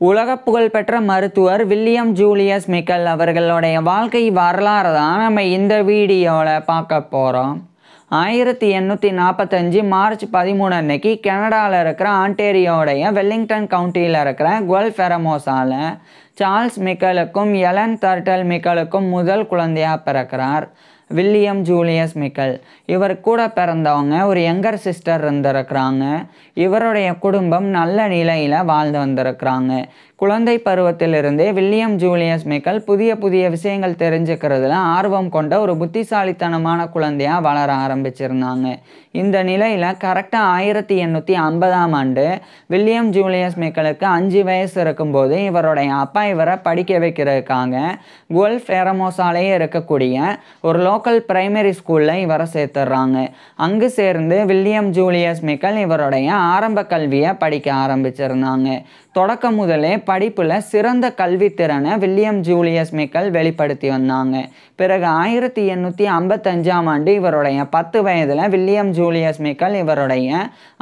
உலக புகழ்பெற்ற மருத்துவர் வில்லியம் ஜூலியஸ் மிக்கல் அவர்களுடைய வாழ்க்கை வரலாறு தான் நம்ம இந்த வீடியோவில் பார்க்க போகிறோம். 1845 மார்ச் 13 அன்னைக்கு கனடாவில் இருக்கிற ஆன்டேரியோடைய வெல்லிங்டன் கவுண்டியில் இருக்கிற குவெல்ஃப் ஃபெரமோசாவில் சார்ல்ஸ் மிக்கலுக்கும் எலன் தர்டல் மிக்கலுக்கும் முதல் குழந்தையாக பிறக்கிறார். William Julius Mickle. இவர் கூட பிறந்தவங்க ஒரு யங்கர் சிஸ்டர் இருந்திருக்கிறாங்க. இவருடைய குடும்பம் நல்ல நிலையில் வாழ்ந்து வந்திருக்கிறாங்க. குழந்தை பருவத்திலிருந்தே வில்லியம் ஜூலியஸ் மிக்கல் புதிய புதிய விஷயங்கள் தெரிஞ்சுக்கிறதுல ஆர்வம் கொண்ட ஒரு புத்திசாலித்தனமான குழந்தையாக வளர ஆரம்பிச்சிருந்தாங்க. இந்த நிலையில் கரெக்டாக 1850ஆம் ஆண்டு வில்லியம் ஜூலியஸ் மிக்கலுக்கு 5 வயசு இருக்கும்போது இவருடைய அப்பா இவரை படிக்க வைக்கிறதுக்காக குவெல்ஃப் ஃபெரமோசாலேயே இருக்கக்கூடிய ஒரு லோக்கல் பிரைமரி ஸ்கூலில் இவரை சேர்த்துடுறாங்க. அங்கு சேர்ந்து வில்லியம் ஜூலியஸ் மிக்கல் இவருடைய ஆரம்ப கல்வியை படிக்க ஆரம்பிச்சிருந்தாங்க. தொடக்கம் முதலே படிப்பில் சிறந்த கல்வித்திறனை வில்லியம் ஜூலியஸ் மிக்கல் வெளிப்படுத்தி வந்தாங்க. பிறகு 1855ஆம் ஆண்டு இவருடைய 10 வயதில் வில்லியம் ஜூலியஸ் மிக்கல் இவருடைய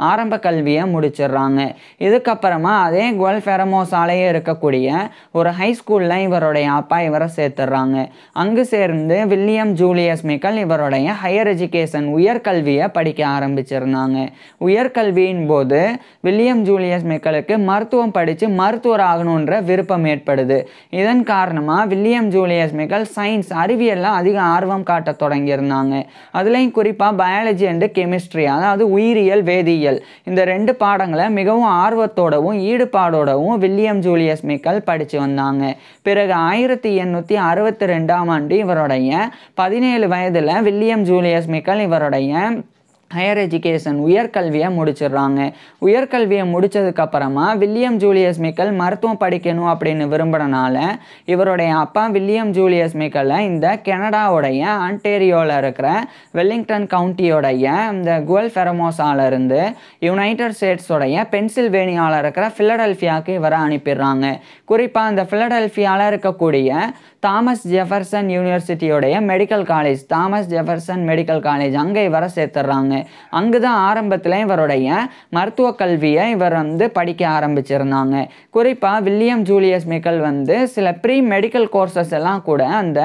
ஆரம்ப கல்வியை முடிச்சிடுறாங்க. இதுக்கப்புறமா அதே குவெல்ஃப் ஃபெரமோசாலேயே இருக்கக்கூடிய ஒரு ஹை ஸ்கூலில் இவருடைய அப்பா இவரை சேர்த்துடுறாங்க. அங்கு சேர்ந்து வில்லியம் ஜூலியஸ் மிக்கல் இவருடைய ஹையர் எஜுகேஷன் உயர்கல்வியை படிக்க ஆரம்பிச்சிருந்தாங்க. உயர்கல்வியின் போது வில்லியம் ஜூலியஸ் மிக்கலுக்கு மருத்துவம் படித்து மருத்துவர் ஆகணுன்ற விருப்பம் ஏற்படுது. இதன் காரணமாக வில்லியம் ஜூலியஸ் மிக்கல் சயின்ஸ் அறிவியலில் அதிக ஆர்வம் காட்ட தொடங்கியிருந்தாங்க. அதுலேயும் குறிப்பாக பயாலஜி அண்டு கெமிஸ்ட்ரி, அதாவது உயிரியல் வேதியியல், இந்த 2 பாடங்களை மிகவும் ஆர்வத்தோடவும் ஈடுபாடோடவும் வில்லியம் ஜூலியஸ் மிக்கல் படித்து வந்தாங்க. பிறகு 1862ஆம் ஆண்டு இவருடைய 17 வயதில் வில்லியம் ஜூலியஸ் மிக்கல் இவருடைய ஹையர் எஜுகேஷன் உயர்கல்வியை முடிச்சிடுறாங்க. உயர்கல்வியை முடித்ததுக்கப்புறமா வில்லியம் ஜூலியஸ் மிக்கல் மருத்துவம் படிக்கணும் அப்படின்னு விரும்புகிறனால இவருடைய அப்பா வில்லியம் ஜூலியஸ் மிக்கலை இந்த கனடாவுடைய ஆன்டேரியோவில் இருக்கிற வெல்லிங்டன் கவுண்டியோடைய இந்த குவெல்ஃப் ஃபெரமோசாலிருந்து யுனைடெட் ஸ்டேட்ஸோடைய பென்சில்வேனியாவில் இருக்கிற ஃபிலடெல்ஃபியாவுக்கு இவரை அனுப்பிடுறாங்க. குறிப்பாக இந்த ஃபிலடெல்ஃபியாவில் இருக்கக்கூடிய தாமஸ் ஜெஃபர்சன் யூனிவர்சிட்டியோடைய medical college, Thomas Jefferson medical college, அங்கே இவரை சேர்த்துடுறாங்க. அங்கு தான் ஆரம்பத்தில் இவருடைய மருத்துவ கல்வியை இவர் படிக்க ஆரம்பிச்சிருந்தாங்க. குறிப்பாக வில்லியம் ஜூலியஸ் மிக்கல் சில ப்ரீ மெடிக்கல் கோர்சஸ் எல்லாம் கூட அந்த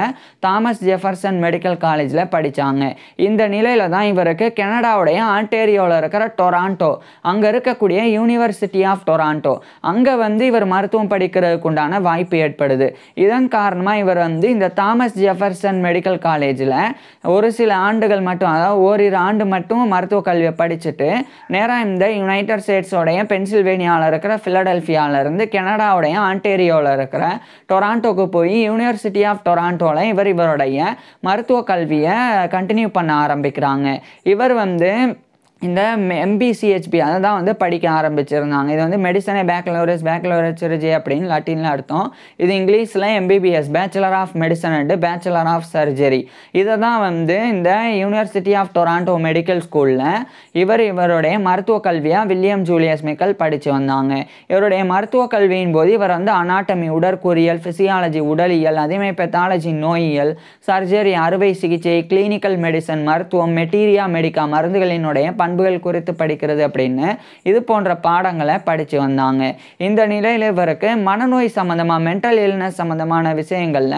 தாமஸ் ஜெஃபர்சன் மெடிக்கல் காலேஜில் படித்தாங்க. இந்த நிலையில் தான் இவருக்கு கனடாவுடைய ஆன்டேரியோவில் இருக்கிற டொராண்டோ, அங்கே இருக்கக்கூடிய யூனிவர்சிட்டி ஆஃப் டொராண்டோ, அங்கே இவர் மருத்துவம் படிக்கிறதுக்கு உண்டான வாய்ப்பு ஏற்படுது. இதன் காரணமாக இவர் இந்த தாமஸ் ஜெஃபர்சன் மெடிக்கல் காலேஜில் ஒரு சில ஆண்டுகள் மட்டும், அதாவது ஓரிரு ஆண்டு மட்டும் மருத்துவ கல்வியை படிச்சுட்டு நேராக இந்த யுனைடெட் ஸ்டேட்ஸோடைய பென்சில்வேனியாவில் இருக்கிற ஃபிலடெல்ஃபியாவிலிருந்து கனடாவுடைய ஆன்டேரியோவில் இருக்கிற டொராண்டோக்கு போய் யூனிவர்சிட்டி ஆஃப் டொராண்டோவில் இவருடைய மருத்துவ கல்வியை கண்டினியூ பண்ண ஆரம்பிக்கிறாங்க. இவர் இந்த MBCHB அதை தான் படிக்க ஆரம்பிச்சிருந்தாங்க. இது மெடிசனே பேக்கலோரஸ் சர்ஜரி அப்படின்னு லட்டினில் அர்த்தம். இது இங்கிலீஷில் MBBS, bachelor of medicine and bachelor of surgery. இதை தான் இந்த யூனிவர்சிட்டி ஆஃப் டொராண்டோ மெடிக்கல் ஸ்கூலில் இவருடைய மருத்துவ கல்வியாக வில்லியம் ஜூலியஸ் மிக்கல் படித்து வந்தாங்க. இவருடைய மருத்துவ கல்வியின் போது இவர் அனாட்டமி உடற்கூறியல், ஃபிசியாலஜி உடலியல், அதேமாதிரி பெத்தாலஜி நோயியல், சர்ஜரி அறுவை சிகிச்சை, கிளினிக்கல் மெடிசன் மருத்துவம், மெட்டீரியா மெடிக்கா மருந்துகளினுடைய பண்புகள் குறித்து படிக்கிறது அப்படின்னு இது போன்ற பாடங்களை படித்து வந்தாங்க. இந்த நிலையில் இவருக்கு மனநோய் சம்பந்தமாக, மென்டல் இல்னஸ் சம்பந்தமான விஷயங்களில்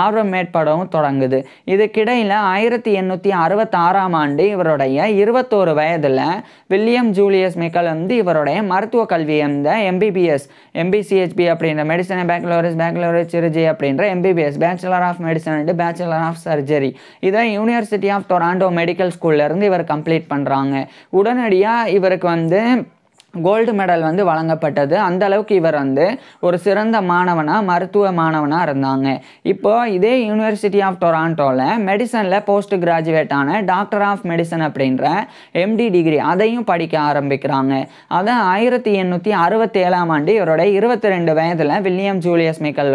ஆர்வம் ஏற்படவும் தொடங்குது. இதுக்கிடையில் 1866ஆம் ஆண்டு இவருடைய 21 வயதில் வில்லியம் ஜூலியஸ் மிக்கல் இவருடைய மருத்துவ கல்வி MBBS, MBCHB அப்படின்ற மெடிசன் பேக்கலோரஸ் சர்ஜரி அப்படின்ற MBBS, bachelor of medicine and bachelor of surgery, இதை யூனிவர்சிட்டி ஆஃப் டொராண்டோ மெடிக்கல் ஸ்கூல்லேருந்து இவர் கம்ப்ளீட் பண்ணுறாங்க. உடனடியாக இவருக்கு கோல்டு மெடல் வழங்கப்பட்டது. அந்த அளவுக்கு இவர் ஒரு சிறந்த மாணவனாக, மருத்துவ மாணவனாக இருந்தாங்க. இப்போது இதே யூனிவர்சிட்டி ஆஃப் டொராண்டோவில் மெடிசனில் போஸ்ட் கிராஜுவேட்டான டாக்டர் ஆஃப் மெடிசன் அப்படின்ற MD டிகிரி அதையும் படிக்க ஆரம்பிக்கிறாங்க. அதை 1867ஆம் ஆண்டு இவருடைய 22 வயதில் William Julius Mickle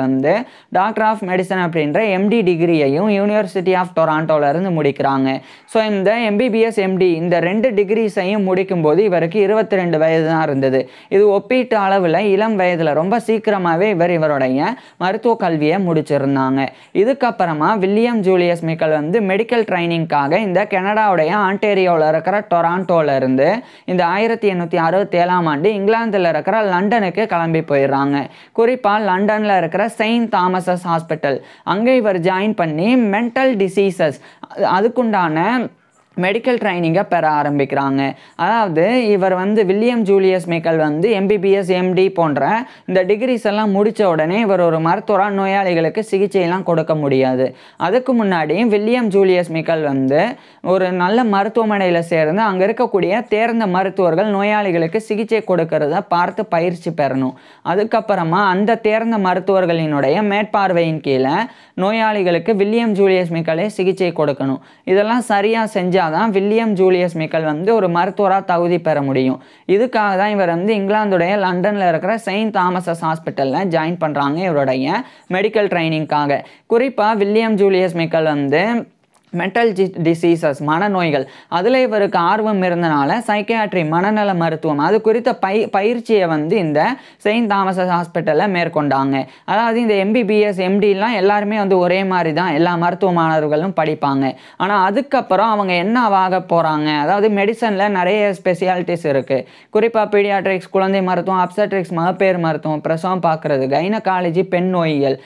doctor of medicine அப்படின்ற MD டிகிரியையும் யூனிவர்சிட்டி ஆஃப் டொராண்டோவிலேருந்து முடிக்கிறாங்க. ஸோ இந்த MBBS MD இந்த 2 டிகிரிஸையும் முடிக்கும்போது இவருக்கு 22 வயது தான் இருந்தது. இது ஒப்பீட்டு அளவில் இளம் வயதில் ரொம்ப சீக்கிரமாகவே இவருடைய மருத்துவ கல்வியை முடிச்சிருந்தாங்க. இதுக்கப்புறமா வில்லியம் ஜூலியஸ் மிக்கல் வந்து மெடிக்கல் ட்ரைனிங்காக இந்த கனடாவுடைய ஆன்டேரியோவில் இருக்கிற டொராண்டோவில் இருந்து இந்த 1867ஆம் ஆண்டு இங்கிலாந்தில் இருக்கிற லண்டனுக்கு கிளம்பி போயிடுறாங்க. குறிப்பாக லண்டனில் இருக்கிற செயின்ட் தாமஸஸ் ஹாஸ்பிட்டல் அங்கே இவர் ஜாயின் பண்ணி மென்டல் டிசீசஸ் அதுக்குண்டான மெடிக்கல் ட்ரைனிங்கை பெற ஆரம்பிக்கிறாங்க. அதாவது இவர் வந்து வில்லியம் ஜூலியஸ் மிக்கல் வந்து எம்பிபிஎஸ் எம்டி போன்ற இந்த டிகிரிஸ் எல்லாம் முடித்த உடனே இவர் ஒரு மருத்துவராக நோயாளிகளுக்கு சிகிச்சையெல்லாம் கொடுக்க முடியாது. அதுக்கு முன்னாடி வில்லியம் ஜூலியஸ் மிக்கல் வந்து ஒரு நல்ல மருத்துவமனையில் சேர்ந்து அங்கே இருக்கக்கூடிய தேர்ந்த மருத்துவர்கள் நோயாளிகளுக்கு சிகிச்சை கொடுக்கறத பார்த்து பயிற்சி பெறணும். அதுக்கப்புறமா அந்த தேர்ந்த மருத்துவர்களினுடைய மேற்பார்வையின் கீழே நோயாளிகளுக்கு வில்லியம் ஜூலியஸ் மிக்கலே சிகிச்சை கொடுக்கணும். இதெல்லாம் சரியாக செஞ்சால் தான் வில்லியம் ஜூலியஸ் மிக்கல் வந்து ஒரு மருத்துவராக தகுதி பெற முடியும். இதுக்காக தான் இவர் வந்து இங்கிலாந்துடைய லண்டனில் இருக்கிற செயின்ட் தாமஸஸ் ஹாஸ்பிட்டலில் ஜாயின் பண்ணுறாங்க இவருடைய மெடிக்கல் ட்ரைனிங்காக. குறிப்பாக வில்லியம் ஜூலியஸ் மிக்கல் வந்து மென்டல் டிசீசஸ் மனநோய்கள் அதில் இவருக்கு ஆர்வம் இருந்தனால சைக்கியாட்ரி மனநல மருத்துவம் அது குறித்த பயிற்சியை வந்து இந்த செயின்ட் தாமஸஸ் ஹாஸ்பிட்டலில் மேற்கொண்டாங்க. அதாவது இந்த எம்பிபிஎஸ் எம்டிலாம் எல்லாருமே வந்து ஒரே மாதிரி தான் எல்லா மருத்துவ மாணவர்களும் படிப்பாங்க. ஆனால் அதுக்கப்புறம் அவங்க என்ன ஆக போகிறாங்க, அதாவது மெடிசனில் நிறைய ஸ்பெஷாலிட்டிஸ் இருக்குது. குறிப்பாக பீடியாட்ரிக்ஸ் குழந்தை மருத்துவம், அப்சட்ரிக்ஸ் மகப்பேறு மருத்துவம், பிரசவம் பார்க்குறது, கைனகாலஜி பெண் நோயியல்,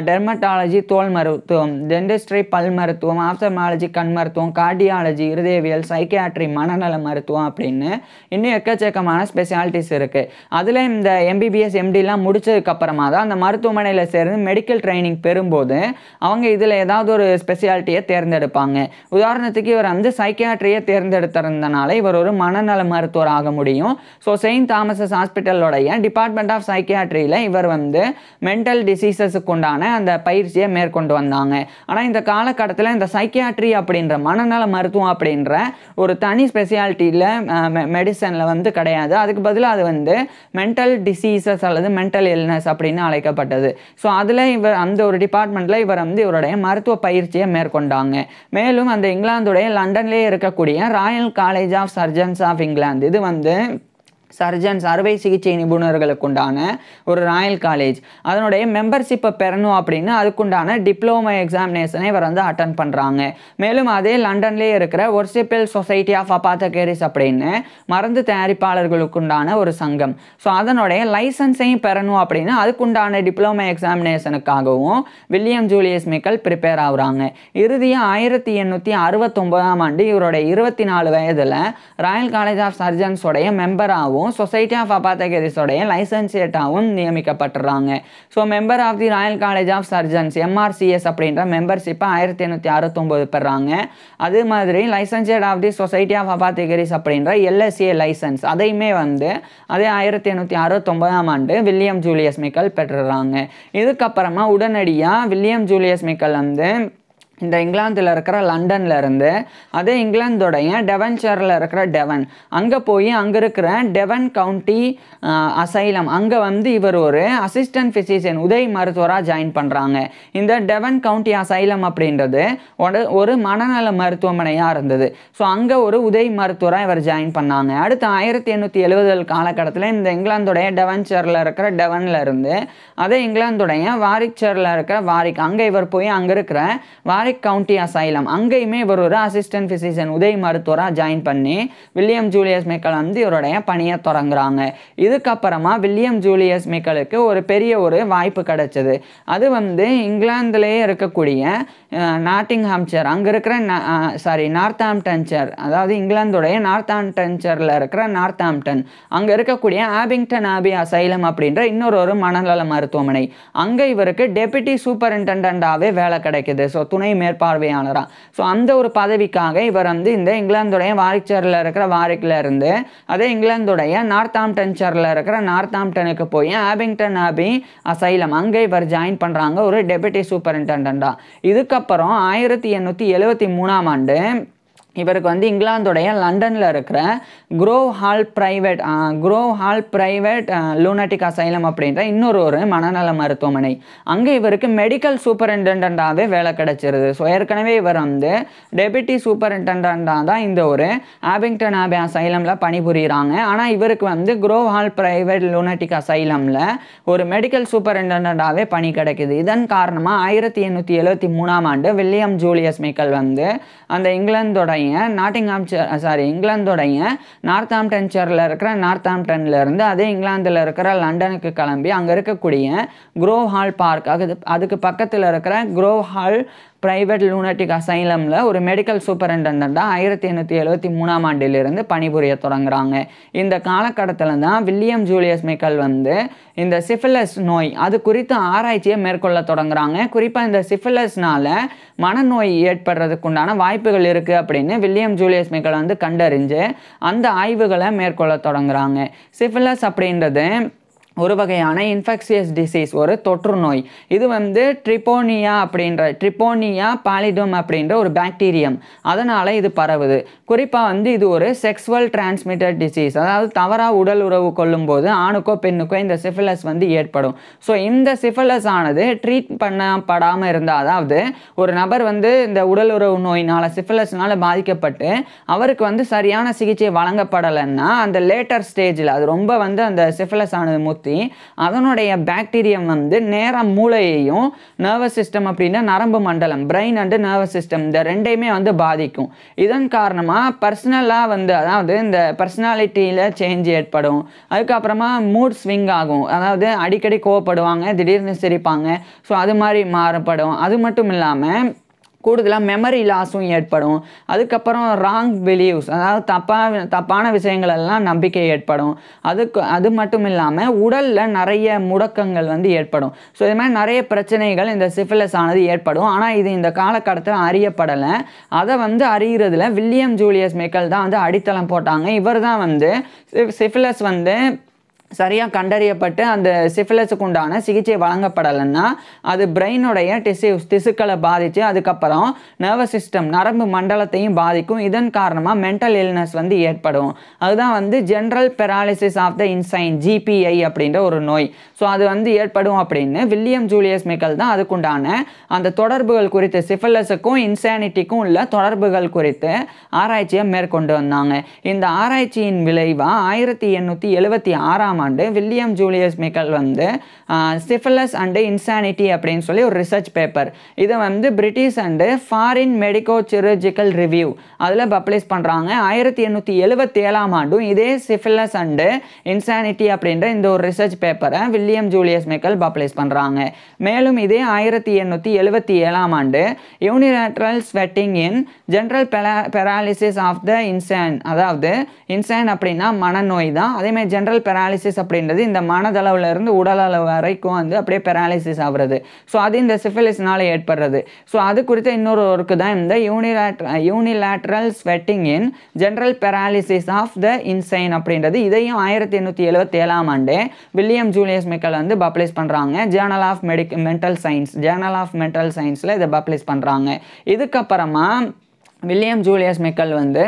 டெர்மட்டாலஜி தோல் மருத்துவம், டென்டிஸ்ட்ரி பல் மருத்துவம், ஆப்தமாலஜி கண் மருத்துவம், கார்டியாலஜி இருதயவியல், சைக்கியாட்ரி மனநல மருத்துவம் அப்படின்னு இன்னும் எக்கச்சக்கமான ஸ்பெஷாலிட்டிஸ் இருக்குது. அதில் இந்த எம்பிபிஎஸ் எம்டிலாம் முடிச்சதுக்கப்புறமா தான் அந்த மருத்துவமனையில் சேர்ந்து மெடிக்கல் ட்ரைனிங் பெறும்போது அவங்க இதில் ஏதாவது ஒரு ஸ்பெஷாலிட்டியை தேர்ந்தெடுப்பாங்க. உதாரணத்துக்கு இவர் வந்து சைக்கியாட்ரியை தேர்ந்தெடுத்திருந்தனால இவர் ஒரு மனநல மருத்துவர் ஆக முடியும். ஸோ செயின்ட் தாமஸஸ் ஹாஸ்பிட்டலோடைய டிபார்ட்மெண்ட் ஆஃப் சைக்கியாட்ரியில் இவர் வந்து மென்டல் டிசீசஸுக்கு உண்டான அந்த பயிற்சியை மேற்கொண்டு வந்தாங்க. ஆனால் இந்த காலகட்டத்தில் இந்த சைக்கியாட்ரி அப்படின்ற மனநல மருத்துவம் அப்படின்ற ஒரு தனி ஸ்பெஷாலிட்டியில் மெடிசனில் வந்து கிடையாது. அதுக்கு பதிலாக அது வந்து மென்டல் டிசீசஸ் அல்லது மென்டல் இல்னஸ் அப்படின்னு அழைக்கப்பட்டது. ஸோ அதில் இவர் அந்த ஒரு டிபார்ட்மெண்ட்டில் இவர் வந்து இவருடைய மருத்துவ பயிற்சியை மேற்கொண்டாங்க. மேலும் அந்த இங்கிலாந்துடைய லண்டன்லேயே இருக்கக்கூடிய royal college of surgeons of England இது வந்து சர்ஜன்ஸ் அறுவை சிகிச்சை நிபுணர்களுக்கு உண்டான ஒரு ராயல் காலேஜ். அதனுடைய மெம்பர்ஷிப்பை பெறணும் அப்படின்னு அதுக்குண்டான டிப்ளோமா எக்ஸாமினேஷனை இவர் வந்து அட்டன் பண்ணுறாங்க. மேலும் அதே லண்டன்லேயே இருக்கிற ஒர்சிபிள் சொசைட்டி ஆஃப் அபாத்தகரிஸ் அப்படின்னு மருந்து தயாரிப்பாளர்களுக்கு உண்டான ஒரு சங்கம். ஸோ அதனுடைய லைசன்ஸையும் பெறணும் அப்படின்னு அதுக்குண்டான டிப்ளோமா எக்ஸாமினேஷனுக்காகவும் வில்லியம் ஜூலியஸ் மிக்கல் ப்ரிப்பேர் ஆகுறாங்க. இறுதியாக 1869ஆம் ஆண்டு இவருடைய 24 வயதில் ராயல் காலேஜ் ஆஃப் சர்ஜன்ஸோடைய மெம்பராகவும் சொசைட்டி ஆஃப் அபாத்தகரிஸோடைய லைசன்சியேட்டாகவும் நியமிக்கப்பட்டுறாங்க. So member of the Royal college of Surgeons MRCS அப்படின்ற மெம்பர்ஷிப்பை 1869 பெறாங்க. அது மாதிரி licentiate of the Society of Apothecaries அப்படின்ற LSA லைசன்ஸ் அதையுமே வந்து அதே 1869ஆம் ஆண்டு வில்லியம் ஜூலியஸ் மிக்கல் பெற்றுறாங்க. இதுக்கப்புறமா உடனடியாக வில்லியம் ஜூலியஸ் மிக்கல் வந்து இந்த இங்கிலாந்தில் இருக்கிற லண்டனில் இருந்து அதே இங்கிலாந்தோடைய டெவன்ஷரில் இருக்கிற டெவன் அங்கே போய் அங்கே இருக்கிற டெவன் கவுண்டி அசைலம் அங்கே வந்து இவர் ஒரு அசிஸ்டன்ட் ஃபிசிஷியன் உதவி மருத்துவராக ஜாயின் பண்ணுறாங்க. இந்த டெவன் கவுண்டி அசைலம் அப்படின்றது ஒரு மனநல மருத்துவமனையாக இருந்தது. ஸோ அங்கே ஒரு உதவி மருத்துவராக இவர் ஜாயின் பண்ணாங்க. அடுத்து 1870 காலகட்டத்தில் இந்த இங்கிலாந்துடைய டெவன்ஷரில் இருக்கிற டெவனில் இருந்து அதே இங்கிலாந்துடைய வாரிக்ஷரில் இருக்கிற வாரிக் அங்கே இவர் போய் அங்கே இருக்கிற வாரிக் கவுண்டி அசைலம் அங்கேயுமே இவர் ஒரு அசிஸ்டன்ட் ஃபிசிஷியன் உதவி மருத்துவராக ஜாயின் பண்ணி வில்லியம் ஜூலியஸ் மிக்கல் வந்து இவருடைய பணியை தொடங்குறாங்க. இதுக்கப்புறமா வில்லியம் ஜூலியஸ் மிக்கலுக்கு ஒரு பெரிய ஒரு வாய்ப்பு கிடைச்சது. அது வந்து இங்கிலாந்துலேயே இருக்கக்கூடிய நாட்டிங்ஹாம்ஷர் அங்கே இருக்கிற நார்த்தாம்ப்டன்ஷர் அதாவது இங்கிலாந்துடைய நார்த்தாம்ப்டன்ஷரில் இருக்கிற நார்த்தாம்ப்டன் அங்கே இருக்கக்கூடிய ஆபிங்டன் ஆபி அசைலம் அப்படின்ற இன்னொரு மனநல மருத்துவமனை அங்கே இவருக்கு டெபுட்டி சூப்பரிண்டெண்டண்டாகவே வேலை கிடைக்குது. ஸோ துணை மேற்பார்வையாளராக. ஸோ அந்த ஒரு பதவிக்காக இவர் வந்து இந்த இங்கிலாந்துடைய வாரிக்ஷரில் இருக்கிற வாரிக்கில் இருந்து அதே இங்கிலாந்துடைய நார்த்தாம்ப்டன்ஷரில் இருக்கிற நார்த்தாம்ப்டனுக்கு போய் ஆபிங்டன் ஆபி அசைலம் அங்கே இவர் ஜாயின் பண்ணுறாங்க ஒரு டெபுட்டி சூப்பரிண்டெண்டண்டாக. இதுக்கப்புறம் 1873ஆம் ஆண்டு இவருக்கு வந்து இங்கிலாந்துடைய லண்டனில் இருக்கிற குரோவ் ஹால் பிரைவேட் லூனாட்டிக் அசைலம் அப்படின்ற ஒரு மனநல மருத்துவமனை, அங்கே இவருக்கு மெடிக்கல் சூப்பரிண்டெண்டாகவே வேலை கிடைச்சிருது. ஸோ ஏற்கனவே இவர் வந்து டெபுட்டி சூப்பரிண்டெண்டாக தான் இந்த ஒரு ஆபிங்டன் ஆபே அசைலமில் பணிபுரிகிறாங்க. ஆனால் இவருக்கு வந்து குரோவ் ஹால் பிரைவேட் லூனாட்டிக் அசைலமில் ஒரு மெடிக்கல் சூப்பரிண்டெண்டாகவே பணி கிடைக்குது. இதன் காரணமாக 1873ஆம் ஆண்டு வில்லியம் ஜூலியஸ் மிக்கல் வந்து அந்த இங்கிலாந்தோடைய நார்த்தாம்ப்டன்ஷையரில் இருக்கிற நார்த்தாம்ப்டன்லேருந்து அதே இங்கிலாந்தில் இருக்கிற லண்டனுக்கு கிளம்பி அங்கே இருக்கக்கூடிய குரோவ் ஹால் பார்க், அதுக்கு பக்கத்தில் இருக்கிற குரோவ் ஹால் பிரைவேட் லூனாட்டிக் அசைலமில் ஒரு மெடிக்கல் சூப்பரிண்டெண்டாக 1873ஆம் ஆண்டிலிருந்து பணிபுரிய தொடங்குறாங்க. இந்த காலகட்டத்தில் தான் வில்லியம் ஜூலியஸ் மிக்கல் வந்து இந்த சிஃபிலிஸ் நோய் அது குறித்து ஆராய்ச்சியை மேற்கொள்ள தொடங்குறாங்க. குறிப்பாக இந்த சிஃபிலிஸ்னால மனநோய் ஏற்படுறதுக்குண்டான வாய்ப்புகள் இருக்குது அப்படின்னு வில்லியம் ஜூலியஸ் மிக்கல் வந்து கண்டறிஞ்சு அந்த ஆய்வுகளை மேற்கொள்ள தொடங்குறாங்க. சிஃபிலிஸ் அப்படின்றது ஒரு வகையான இன்ஃபெக்ஷியஸ் டிசீஸ், ஒரு தொற்று நோய். இது வந்து ட்ரிபோனியா பாலிடம் அப்படின்ற ஒரு பாக்டீரியம், அதனால் இது பரவுது. குறிப்பாக வந்து இது ஒரு செக்ஸுவல் டிரான்ஸ்மிட்டட் டிசீஸ், அதாவது தவறாக உடல் உறவு கொள்ளும்போது ஆணுக்கோ பெண்ணுக்கோ இந்த சிஃபிலிஸ் வந்து ஏற்படும். ஸோ இந்த சிஃபிலிஸ் ஆனது ட்ரீட் பண்ணப்படாமல் இருந்தால், அதாவது ஒரு நபர் வந்து இந்த உடல் உறவு நோயினால் சிஃபிலிஸ்னால் பாதிக்கப்பட்டு அவருக்கு வந்து சரியான சிகிச்சை வழங்கப்படலைன்னா அந்த லேட்டர் ஸ்டேஜில் அது ரொம்ப வந்து அந்த சிஃபிலிஸ் ஆனது முத்தி அதனுடைய பாக்டீரியம் வந்து நேரம் மூளையையும் நர்வஸ் சிஸ்டம் அப்படின்னா நரம்பு மண்டலம், பிரெயின் அண்ட் நர்வஸ் சிஸ்டம் இந்த ரெண்டையுமே வந்து பாதிக்கும். இதன் காரணமாக பர்சனலாக வந்து அதாவது இந்த பர்சனாலிட்டியில் சேஞ்ச் ஏற்படும். அதுக்கப்புறமா மூட் ஸ்விங் ஆகும், அதாவது அடிக்கடி கோவப்படுவாங்க, திடீர்னு சிரிப்பாங்க. ஸோ அது மாதிரி மாறுபடும். அது மட்டும் இல்லாமல் கூடுதலாக மெமரி லாஸும் ஏற்படும். அதுக்கப்புறம் ராங் பிலீவ்ஸ், அதாவது தப்பான விஷயங்கள் எல்லாம் நம்பிக்கை ஏற்படும். அது மட்டும் இல்லாமல் உடலில் நிறைய முடக்கங்கள் வந்து ஏற்படும். ஸோ இது மாதிரி நிறைய பிரச்சனைகள் இந்த சிஃபிலிஸ் ஆனது ஏற்படும். ஆனால் இது இந்த காலகட்டத்தில் அறியப்படலை. அதை வந்து அறிகிறதுல வில்லியம் ஜூலியஸ் மிக்கல் தான் வந்து அடித்தளம் போட்டாங்க. இவர் தான் வந்து சிஃபிலிஸ் வந்து சரியாக கண்டறியப்பட்டு அந்த சிஃபிலிஸுக்கு உண்டான சிகிச்சை வழங்கப்படலைன்னா அது பிரெயினுடைய திசுக்களை பாதித்து அதுக்கப்புறம் நர்வஸ் சிஸ்டம் நரம்பு மண்டலத்தையும் பாதிக்கும். இதன் காரணமாக மென்டல் இல்னஸ் வந்து ஏற்படும். அதுதான் வந்து general paralysis of the insane, GPI அப்படின்ற ஒரு நோய். ஸோ அது வந்து ஏற்படும் அப்படின்னு வில்லியம் ஜூலியஸ் மிக்கல் தான் அதுக்குண்டான அந்த தொடர்புகள் குறித்து, சிஃபிலிஸுக்கும் இன்சானிட்டிக்கும் உள்ள தொடர்புகள் குறித்து ஆராய்ச்சியை மேற்கொண்டு வந்தாங்க. இந்த ஆராய்ச்சியின் விளைவாக 1876ஆம் ஆண்டு வில்லியம் ஜூலியஸ் மிக்கல் வந்து சிஃபிலிஸ் அண்ட் இன்சானிட்டி அப்படின்னு சொல்லி ஒரு ரிசர்ச் பேப்பர், இதை வந்து British and foreign medico chirurgical review அதில் பப்ளிஷ் பண்ணுறாங்க. 1877ஆம் ஆண்டும் இதே சிஃபிலிஸ் அண்டு இன்சானிட்டி அப்படின்ற இந்த ஒரு ரிசர்ச் பேப்பரை வில்லியம் ஜூலியஸ் மிக்கல் பப்ளிஷ் பண்ணுறாங்க. மேலும் இதே 1877ஆம் ஆண்டு unilateral sweating in general paralysis of the insane, அதாவது இன்சான் அப்படின்னா மனநோய் தான், அதேமாதிரி ஜென்ரல் பெராலிசிஸ் அப்படின்றது இந்த மனதளவில் இருந்து உடல் அளவு வரைக்கும் வந்து அப்படியே பெராலிசிஸ் ஆகுறது. ஸோ அது இந்த சிஃபிலிஸ்னால ஏற்படுறது. ஸோ அது குறித்த இன்னொரு ஒர்க்கு தான் இந்த unilateral sweating in general paralysis of the insane அப்படின்றது. இதையும் 1877ஆம் ஆண்டு வில்லியம் ஜூலியஸ் மிக்கல் வந்து பப்ளிஷ் பண்ணுறாங்க. ஜேர்னல் ஆஃப் மென்டல் சயின்ஸில் இதை பப்ளிஷ் பண்ணுறாங்க. இதுக்கப்புறமா வில்லியம் ஜூலியஸ் மிக்கல் வந்து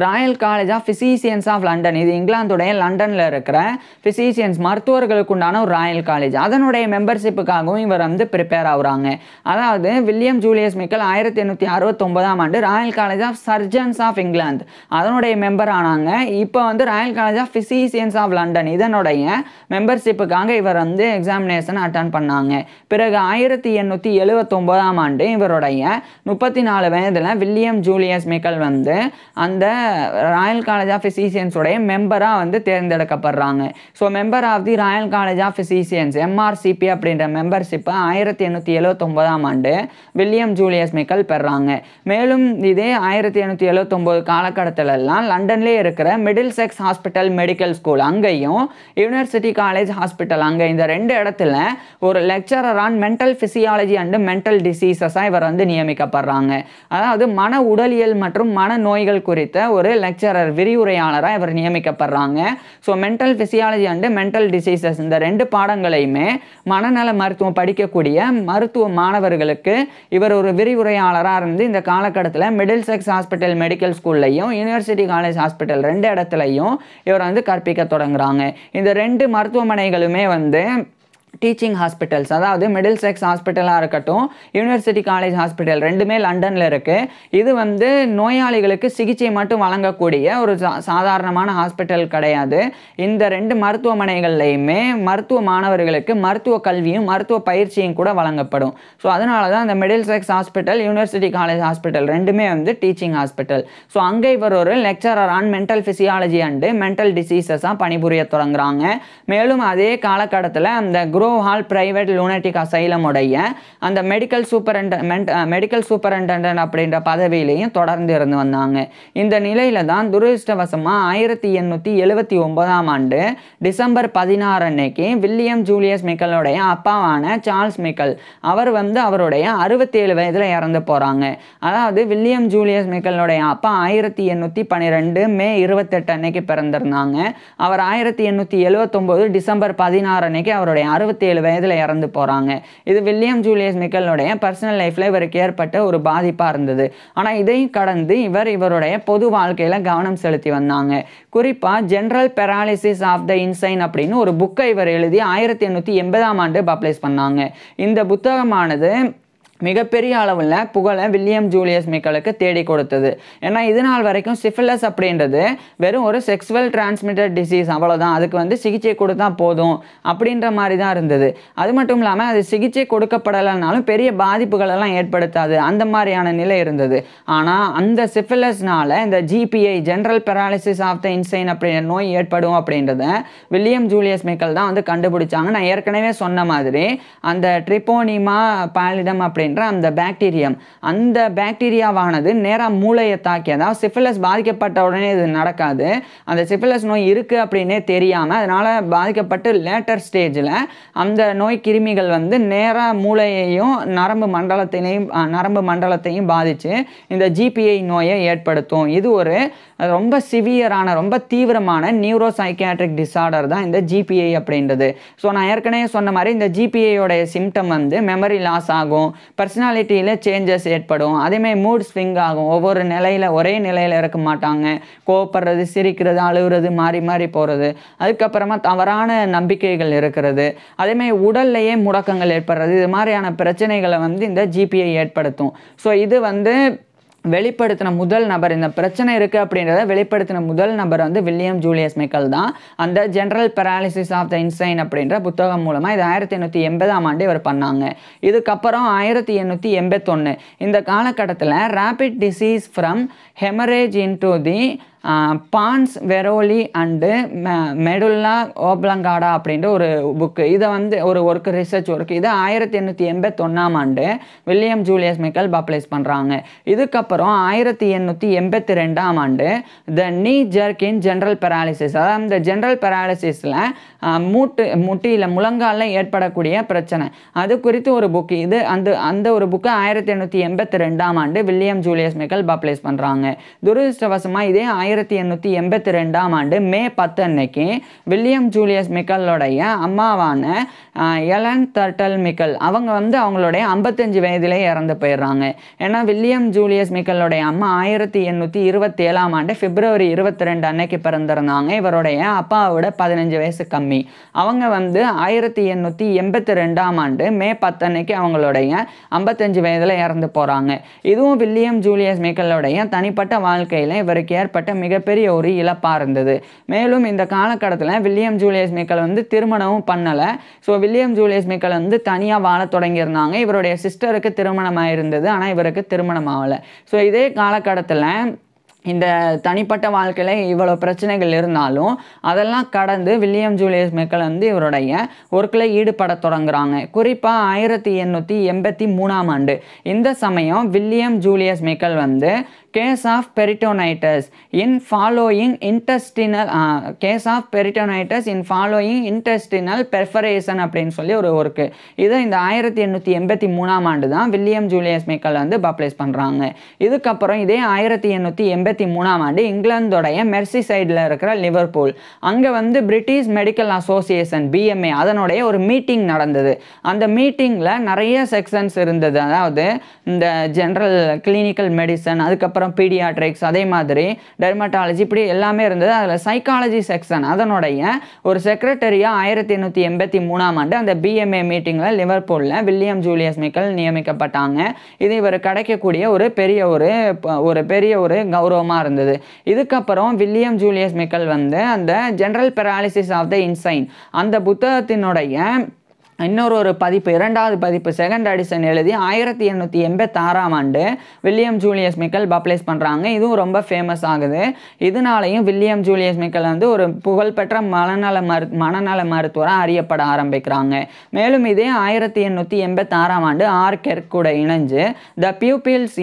royal college of physicians of London, இது இங்கிலாந்துடைய லண்டனில் இருக்கிற ஃபிசிஷியன்ஸ் மருத்துவர்களுக்கு உண்டான ஒரு ராயல் காலேஜ், அதனுடைய மெம்பர்ஷிப்புக்காகவும் இவர் வந்து ப்ரிப்பேர் ஆகுறாங்க. அதாவது வில்லியம் ஜூலியஸ் மிக்கல் 1869ஆம் ஆண்டு royal college of surgeons of England அதனுடைய மெம்பர் ஆனாங்க. இப்போ வந்து royal college of physicians of London இதனுடைய மெம்பர்ஷிப்புக்காக இவர் வந்து எக்ஸாமினேஷன் அட்டன் பண்ணாங்க. பிறகு 1879ஆம் ஆண்டு இவருடைய 34 வயதில் வில்லியம் ஜூலியஸ் மிக்கல் வந்து அந்த ராயல் காலேஜ் ஆஃப் ஃபிசிஷியன்ஸ் உடைய மெம்பராக வந்து தேர்ந்தெடுக்கப்படுறாங்க. So member of the Royal college of Physicians MRCP அப்படின்ற மெம்பர்ஷிப்பை 1879ஆம் ஆண்டு வில்லியம் ஜூலியஸ் மிக்கல் பெறாங்க. மேலும் இதே 1879 காலகட்டத்திலெல்லாம் லண்டன்லேயே இருக்கிற Middlesex Hospital medical school அங்கேயும் யூனிவர்சிட்டி காலேஜ் ஹாஸ்பிட்டல் அங்கே இந்த 2 இடத்துல ஒரு lecturer on mental physiology and mental டிசீசஸாக இவர் வந்து நியமிக்கப்படுறாங்க. அதாவது மன உடல் உடலியல் மற்றும் மனநோய்கள் குறித்த ஒரு லெக்சரர் விரிவுரையாளராக இவர் நியமிக்கப்படுறாங்க. So mental physiology and mental diseases இந்த 2 பாடங்களையுமே மனநல மருத்துவம் படிக்கக்கூடிய மருத்துவ மாணவர்களுக்கு இவர் ஒரு விரிவுரையாளராக இருந்து இந்த காலகட்டத்தில் மிடில்செக்ஸ் ஹாஸ்பிட்டல் மெடிக்கல் ஸ்கூல்லையும் யூனிவர்சிட்டி காலேஜ் ஹாஸ்பிட்டல் 2 இடத்துலையும் இவர் வந்து கற்பிக்க தொடங்குறாங்க. இந்த 2 மருத்துவமனைகளுமே வந்து டீச்சிங் ஹாஸ்பிட்டல்ஸ், அதாவது மிடில்செக்ஸ் ஹாஸ்பிட்டலாக இருக்கட்டும், யூனிவர்சிட்டி காலேஜ் ஹாஸ்பிட்டல் 2மே லண்டனில் இருக்குது. இது வந்து நோயாளிகளுக்கு சிகிச்சை மட்டும் வழங்கக்கூடிய ஒரு சாதாரணமான ஹாஸ்பிட்டல் கிடையாது. இந்த 2 மருத்துவமனைகள்லையுமே மருத்துவ மாணவர்களுக்கு மருத்துவ கல்வியும் மருத்துவ பயிற்சியும் கூட வழங்கப்படும். ஸோ அதனால தான் இந்த Middlesex Hospital, University College Hospital 2மே வந்து டீச்சிங் ஹாஸ்பிட்டல். ஸோ அங்கே இவர் ஒரு lecturer on mental physiology and mental டிசீசஸாக பணிபுரிய தொடங்குறாங்க. மேலும் அதே காலகட்டத்தில் அந்த குரோஹால் பிரைவேட் லூனட்டிக் அசைலம் உடைய அந்த மெடிக்கல் சூப்பரண்டன்ட் அப்படின்ற பதவியிலையும் தொடர்ந்து இருந்து வந்தாங்க. இந்த நிலையில தான் துரதிர்ஷ்டவசமாக 1879ஆம் ஆண்டு டிசம்பர் 16 அன்னைக்கு வில்லியம் ஜூலியஸ் மிக்கலுடைய அப்பாவான சார்ல்ஸ் மிக்கல் அவர் வந்து அவருடைய 67 வயதில் இறந்து போகிறாங்க. அதாவது வில்லியம் ஜூலியஸ் மிக்கலுடைய அப்பா 1812 மே 28 அன்னைக்கு பிறந்திருந்தாங்க. அவர் 1879 டிசம்பர் 16 அன்னைக்கு அவருடைய 67 வயதில் இறந்து போகிறாங்க. இது வில்லியம் ஜூலியஸ் மிக்கலுடைய பர்சனல் லைஃப்பில் இவருக்கு ஏற்பட்ட ஒரு பாதிப்பாக இருந்தது. ஆனால் இதையும் கடந்து இவருடைய பொது வாழ்க்கையில் கவனம் செலுத்தி வந்தாங்க. குறிப்பாக general paralysis of the insane அப்படின்னு ஒரு புக்கை இவர் எழுதி 1880ஆம் ஆண்டு பப்ளிஷ் பண்ணாங்க. இந்த புத்தகமானது மிகப்பெரிய அளவில் புகழை வில்லியம் ஜூலியஸ் மிக்கலுக்கு தேடி கொடுத்தது. ஏன்னா இது நாள் வரைக்கும் சிஃபிலிஸ் அப்படின்றது வெறும் ஒரு செக்ஸுவல் டிரான்ஸ்மிட்டட் டிசீஸ், அவ்வளோதான், அதுக்கு வந்து சிகிச்சை கொடுத்தா போதும் அப்படின்ற மாதிரி தான் இருந்தது. அது மட்டும் இல்லாமல் அது சிகிச்சை கொடுக்கப்படலைனாலும் பெரிய பாதிப்புகளெல்லாம் ஏற்படுத்தாது, அந்த மாதிரியான நிலை இருந்தது. ஆனால் அந்த சிஃபிலிஸ்னால இந்த GPI, general paralysis of the insane அப்படின்ற நோய் ஏற்படும் அப்படின்றத வில்லியம் ஜூலியஸ் மிக்கல் தான் வந்து கண்டுபிடிச்சாங்க. நான் ஏற்கனவே சொன்ன மாதிரி அந்த ட்ரிபோனிமா பாலிடம் அப்படின்ற அந்த பாக்டீரியம், அந்த பாக்டீரியாவானது நேராக மூளையை தாக்கி, அதாவது சிஃபிலிஸ் பாதிக்கப்பட்ட உடனே இது நடக்காது, அந்த சிஃபிலிஸ் நோய் இருக்குது அப்படின்னே தெரியாமல் அதனால் பாதிக்கப்பட்டு லேட்டர் ஸ்டேஜில் அந்த நோய் கிருமிகள் வந்து நேராக மூளையையும் நரம்பு மண்டலத்தையும் பாதித்து இந்த ஜிபிஐ நோயை ஏற்படுத்தும். இது ஒரு ரொம்ப சிவியரான, ரொம்ப தீவிரமான நியூரோ சைக்கியாட்ரிக் டிஸார்டர் தான் இந்த ஜிபிஐ அப்படின்றது. ஸோ நான் ஏற்கனவே சொன்ன மாதிரி இந்த ஜிபிஐயோடைய சிம்டம் வந்து மெமரி லாஸ் ஆகும், பர்சனாலிட்டியில் சேஞ்சஸ் ஏற்படும், அதேமாதிரி மூட் ஸ்விங் ஆகும், ஒவ்வொரு நிலையில் ஒரே நிலையில் இருக்க மாட்டாங்க, கோவப்படுறது, சிரிக்கிறது, அழுகிறது, மாறி மாறி போகிறது, அதுக்கப்புறமா தவறான நம்பிக்கைகள் இருக்கிறது, அதேமாதிரி உடல்லையே முடக்கங்கள் ஏற்படுறது, இது மாதிரியான பிரச்சனைகளை வந்து இந்த ஜிபிஐ ஏற்படுத்தும். ஸோ இது வந்து வெளிப்படுத்தின முதல் நபர், இந்த பிரச்சனை இருக்குது அப்படின்றத வெளிப்படுத்தின முதல் நபர் வந்து வில்லியம் ஜூலியஸ் மிக்கல் தான். அந்த general paralysis of the insane அப்படின்ற புத்தகம் மூலமாக இது 1880ஆம் ஆண்டு இவர் பண்ணாங்க. இதுக்கப்புறம் 1881 இந்த காலகட்டத்தில் rapid disease from haemorrhage into the pons Varolii and medulla oblongata அப்படின்ற ஒரு புக்கு, இதை வந்து ஒரு ஒர்க்கு, ரிசர்ச் ஒர்க், இது 1881ஆம் ஆண்டு வில்லியம் ஜூலியஸ் மிக்கல் பப்ளிஷ் பண்ணுறாங்க. இதுக்கப்புறம் 1882ஆம் ஆண்டு த நீ ஜர்க் இன் ஜென்ரல் பெராலிசிஸ், அதாவது இந்த ஜென்ரல் பெராலிசிஸில் முட்டியில் முழங்காலில் ஏற்படக்கூடிய பிரச்சனை, அது குறித்து ஒரு புக்கு, இது அந்த ஒரு புக்கை 1882ஆம் ஆண்டு வில்லியம் ஜூலியஸ் மிக்கல் பப்ளிஷ் பண்ணுறாங்க. துரதிர்ஷ்டவசமாக இதே 1882ஆம் ஆண்டு மே 10 அன்னைக்கு வில்லியம் ஜூலியஸ் மிக்கலுடைய அம்மாவான எலன் தர்டல் மிக்கல் அவங்க வந்து அவங்களுடைய 55 வயதிலே இறந்து போயிடுறாங்க. ஏன்னா வில்லியம் ஜூலியஸ் மிக்கலுடைய அம்மா 1827ஆம் ஆண்டு பிப்ரவரி 22 அன்னைக்கு பிறந்திருந்தாங்க. இவருடைய அப்பாவோட 15 வயசு கம்மி. அவங்க வந்து 1882ஆம் ஆண்டு மே 10 அன்னைக்கு அவங்களுடைய 55 வயதில் இறந்து போகிறாங்க. இதுவும் வில்லியம் ஜூலியஸ் மிக்கலுடைய தனிப்பட்ட வாழ்க்கையில் இவருக்கு ஏற்பட்ட மிகப்பெரிய ஒரு இழப்பாக இருந்தது. மேலும் இந்த காலகட்டத்தில் வில்லியம் ஜூலியஸ் மிக்கல் வந்து திருமணமும் பண்ணலை. ஸோ வில்லியம் ஜூலியஸ் மிக்கல் வந்து தனியாக வாழ தொடங்கியிருந்தாங்க. இவருடைய சிஸ்டருக்கு திருமணம் ஆயிருந்தது, ஆனால் இவருக்கு திருமணம் ஆகலை. ஸோ இதே காலகட்டத்தில் இந்த தனிப்பட்ட வாழ்க்கையில் இவ்வளோ பிரச்சனைகள் இருந்தாலும் அதெல்லாம் கடந்து வில்லியம் ஜூலியஸ் மெக்கல் வந்து இவருடைய ஒர்க்கில் ஈடுபட தொடங்குறாங்க. குறிப்பாக 1883ஆம் ஆண்டு இந்த சமயம் வில்லியம் ஜூலியஸ் மெக்கல் வந்து case of peritonitis in following intestinal perforation அப்படின்னு சொல்லி ஒரு ஒர்க்கு. இதை இந்த 1883ஆம் ஆண்டு தான் வில்லியம் ஜூலியஸ் மெக்கல் வந்து பப்ளிஷ் பண்ணுறாங்க. இதுக்கப்புறம் இதே 1883ஆம் ஆண்டு இங்கிலாந்தோடைய மெர்சி சைடில் இருக்கிற லிவர்பூல் அங்கே வந்து பிரிட்டிஷ் மெடிக்கல் அசோசியேஷன் BMA அதனுடைய ஒரு மீட்டிங் நடந்தது. அந்த மீட்டிங்கில் நிறைய செக்ஷன்ஸ் இருந்தது. அதாவது இந்த ஜென்ரல் கிளினிக்கல் மெடிசன், அதுக்கப்புறம் பீடியாட்ரிக்ஸ், அதே மாதிரி டெர்மட்டாலஜி, இப்படி எல்லாமே இருந்தது. அதில் சைக்காலஜி செக்ஷன் அதனுடைய ஒரு செக்ரட்டரியாக 1883ஆம் ஆண்டு அந்த BMA மீட்டிங்கில் லிவர்பூலில் வில்லியம் ஜூலியஸ் மெக்கல் நியமிக்கப்பட்டாங்க. இது இவர் கிடைக்கக்கூடிய ஒரு பெரிய ஒரு கௌரவமாக இருந்தது. இதுக்கப்புறம் வில்லியம் ஜூலியஸ் மெக்கல் வந்து அந்த general paralysis of the insane அந்த புத்தகத்தினுடைய இன்னொரு பதிப்பு, இரண்டாவது பதிப்பு, செகண்ட் எடிஷன் எழுதி 1886ஆம் ஆண்டு வில்லியம் ஜூலியஸ் மெக்கல் பப்ளிஷ் பண்ணுறாங்க. இதுவும் ரொம்ப ஃபேமஸ் ஆகுது. இதனாலையும் வில்லியம் ஜூலியஸ் மெக்கல் வந்து ஒரு புகழ்பெற்ற மனநல மருத்துவராக அறியப்பட ஆரம்பிக்கிறாங்க. மேலும் இதே 1886ஆம் ஆண்டு கெர்க் கூட இணைஞ்சு the pupils